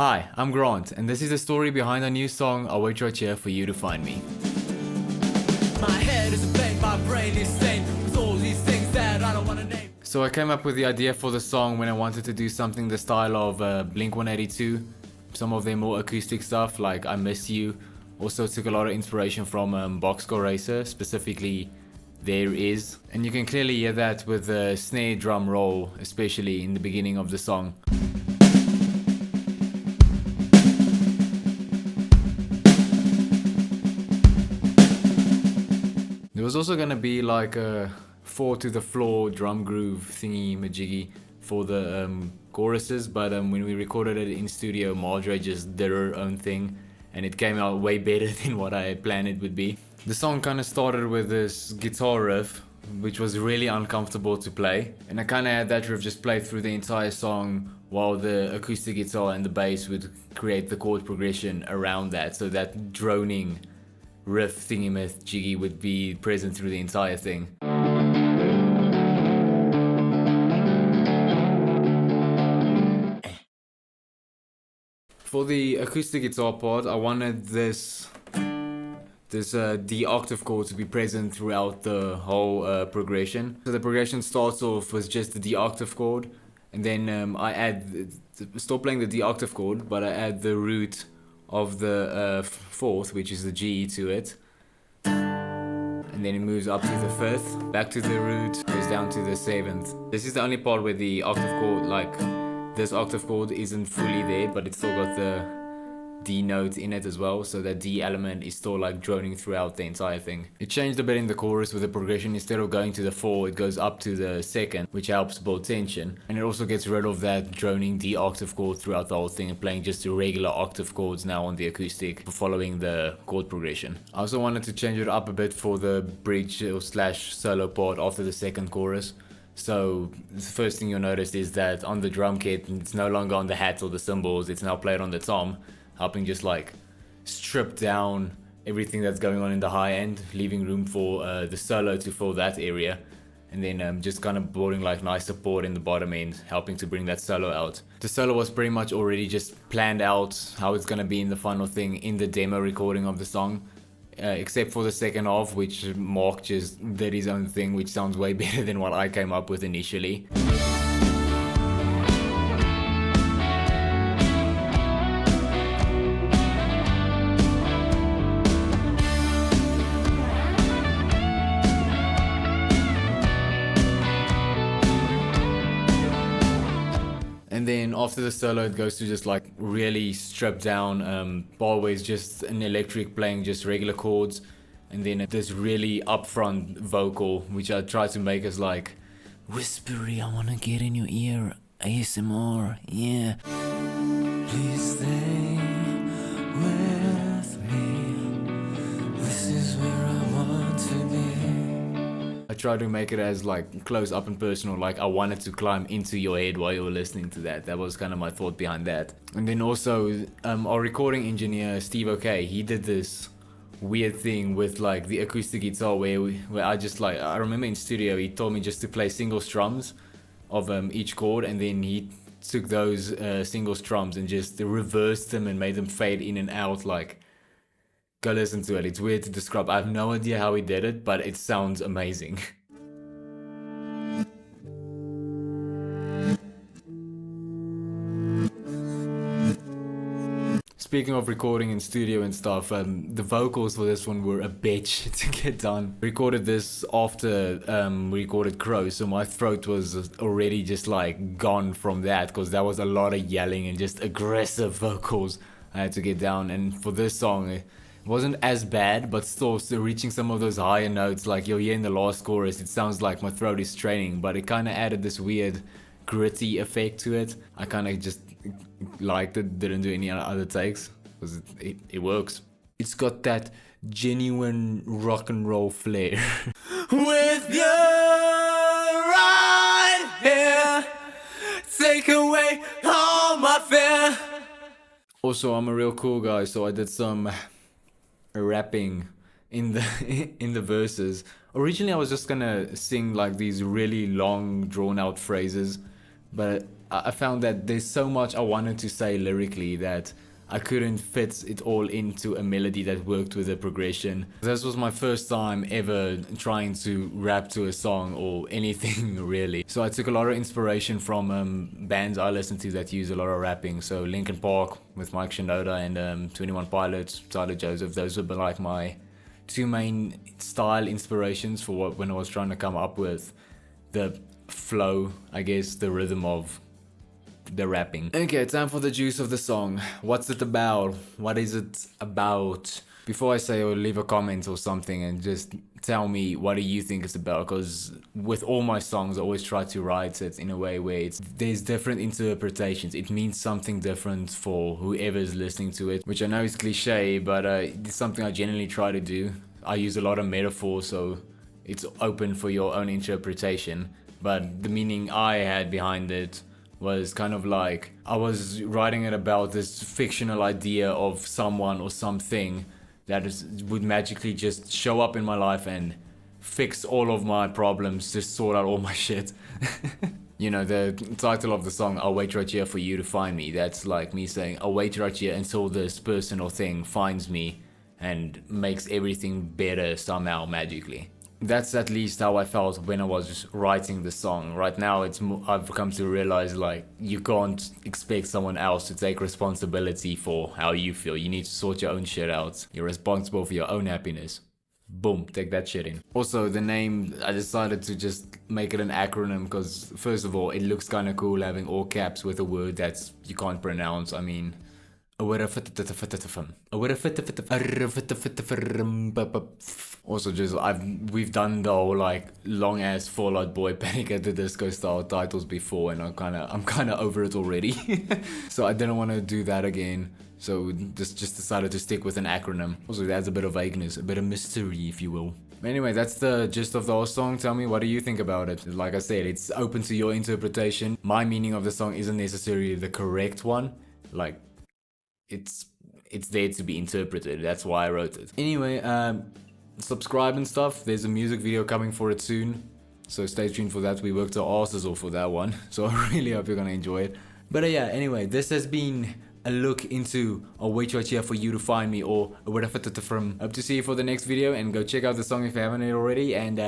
Hi, I'm Grant, and this is the story behind our new song, I'll Wait Right Here For You To Find Me. My head is a blank, my brain is stained with all these things that I don't want to name. So I came up with the idea for the song when I wanted to do something the style of Blink-182, some of their more acoustic stuff like I Miss You. Also took a lot of inspiration from Boxcar Racer, specifically There Is. And you can clearly hear that with the snare drum roll, especially in the beginning of the song. There was also gonna be like a 4 to the floor drum groove thingy majiggy for the choruses, but when we recorded it in studio, Marjorie just did her own thing and it came out way better than what I had planned it would be. The song kind of started with this guitar riff, which was really uncomfortable to play, and I kind of had that riff just play through the entire song while the acoustic guitar and the bass would create the chord progression around that, so that droning riff thingy jiggy would be present through the entire thing. For the acoustic guitar part, I wanted this D octave chord to be present throughout the whole progression. So the progression starts off with just the D octave chord, and then I stop playing the D octave chord, but I add the root of the fourth, which is the G, to it. And then it moves up to the fifth, back to the root, goes down to the seventh. This is the only part where the octave chord, like this octave chord, isn't fully there, but it's still got the D note in it as well, so that D element is still like droning throughout the entire thing. It changed a bit in the chorus with the progression. Instead of going to the 4, it goes up to the second, which helps build tension, and it also gets rid of that droning D octave chord throughout the whole thing and playing just the regular octave chords now on the acoustic following the chord progression. I also wanted to change it up a bit for the bridge or slash solo part after the second chorus. So the first thing you'll notice is that on the drum kit, it's no longer on the hat or the cymbals, it's now played on the tom, helping just like strip down everything that's going on in the high end, leaving room for the solo to fill that area, and then just kind of building like nice support in the bottom end, helping to bring that solo out. The solo was pretty much already just planned out how it's gonna be in the final thing in the demo recording of the song, except for the second half, which Mark just did his own thing, which sounds way better than what I came up with initially. And then after the solo, it goes to just like really stripped down, always just an electric playing just regular chords, and then this really upfront vocal, which I try to make as like whispery, I wanna get in your ear, ASMR, yeah. Please stay with me. This is where I want to be. I try to make it as like close up and personal, like I wanted to climb into your head while you were listening to that. That was kind of my thought behind that. And then also our recording engineer Steve OK, he did this weird thing with like the acoustic guitar where I just like, I remember in studio he told me just to play single strums of each chord, and then he took those single strums and just reversed them and made them fade in and out. Like, go listen to it. It's weird to describe. I have no idea how he did it, but it sounds amazing. Speaking of recording in studio and stuff, the vocals for this one were a bitch to get done. Recorded this after we recorded Crow, so my throat was already just like gone from that, because that was a lot of yelling and just aggressive vocals I had to get down. And for this song, it wasn't as bad, but still reaching some of those higher notes like you'll hear in the last chorus, it sounds like my throat is straining, but it kind of added this weird gritty effect to it. I kind of just liked it, didn't do any other takes, because it works. It's got that genuine rock and roll flair. With you right here, take away all my fear. Also, I'm a real cool guy, so I did some rapping in the verses. Originally I was just gonna sing like these really long drawn out phrases, but I found that there's so much I wanted to say lyrically that I couldn't fit it all into a melody that worked with the progression. This was my first time ever trying to rap to a song or anything really. So I took a lot of inspiration from bands I listen to that use a lot of rapping. So Linkin Park with Mike Shinoda and 21 Pilots, Tyler Joseph. Those were like my two main style inspirations for when I was trying to come up with the flow, I guess, the rhythm of the rapping. Okay, time for the juice of the song. What's it about? What is it about? Before I say or leave a comment or something and just tell me what do you think it's about, because with all my songs I always try to write it in a way where there's different interpretations. It means something different for whoever is listening to it, which I know is cliche, but it's something I generally try to do. I use a lot of metaphors, so it's open for your own interpretation, but the meaning I had behind it was kind of like I was writing it about this fictional idea of someone or something that would magically just show up in my life and fix all of my problems, just sort out all my shit. You know, the title of the song, I'll wait right here for you to find me. That's like me saying, I'll wait right here until this person or thing finds me and makes everything better somehow magically. That's at least how I felt when I was writing the song. Right now, I've come to realize like you can't expect someone else to take responsibility for how you feel. You need to sort your own shit out. You're responsible for your own happiness. Boom, take that shit in. Also, the name, I decided to just make it an acronym because first of all, it looks kind of cool having all caps with a word that you can't pronounce. I mean, also just we've done the whole like long ass Fall Out Boy Panic at the Disco style titles before, and I'm kind of over it already. So I didn't want to do that again. So just decided to stick with an acronym. Also, it adds a bit of vagueness, a bit of mystery, if you will. Anyway, that's the gist of the whole song. Tell me, what do you think about it? Like I said, it's open to your interpretation. My meaning of the song isn't necessarily the correct one. Like, it's there to be interpreted. That's why I wrote it. Anyway, subscribe and stuff. There's a music video coming for it soon, so stay tuned for that. We worked our asses off for that one, so I really hope you're gonna enjoy it. But yeah, anyway, this has been a look into I'll wait right here for you to find me, or whatever from. Hope to see you for the next video, and go check out the song if you haven't already, and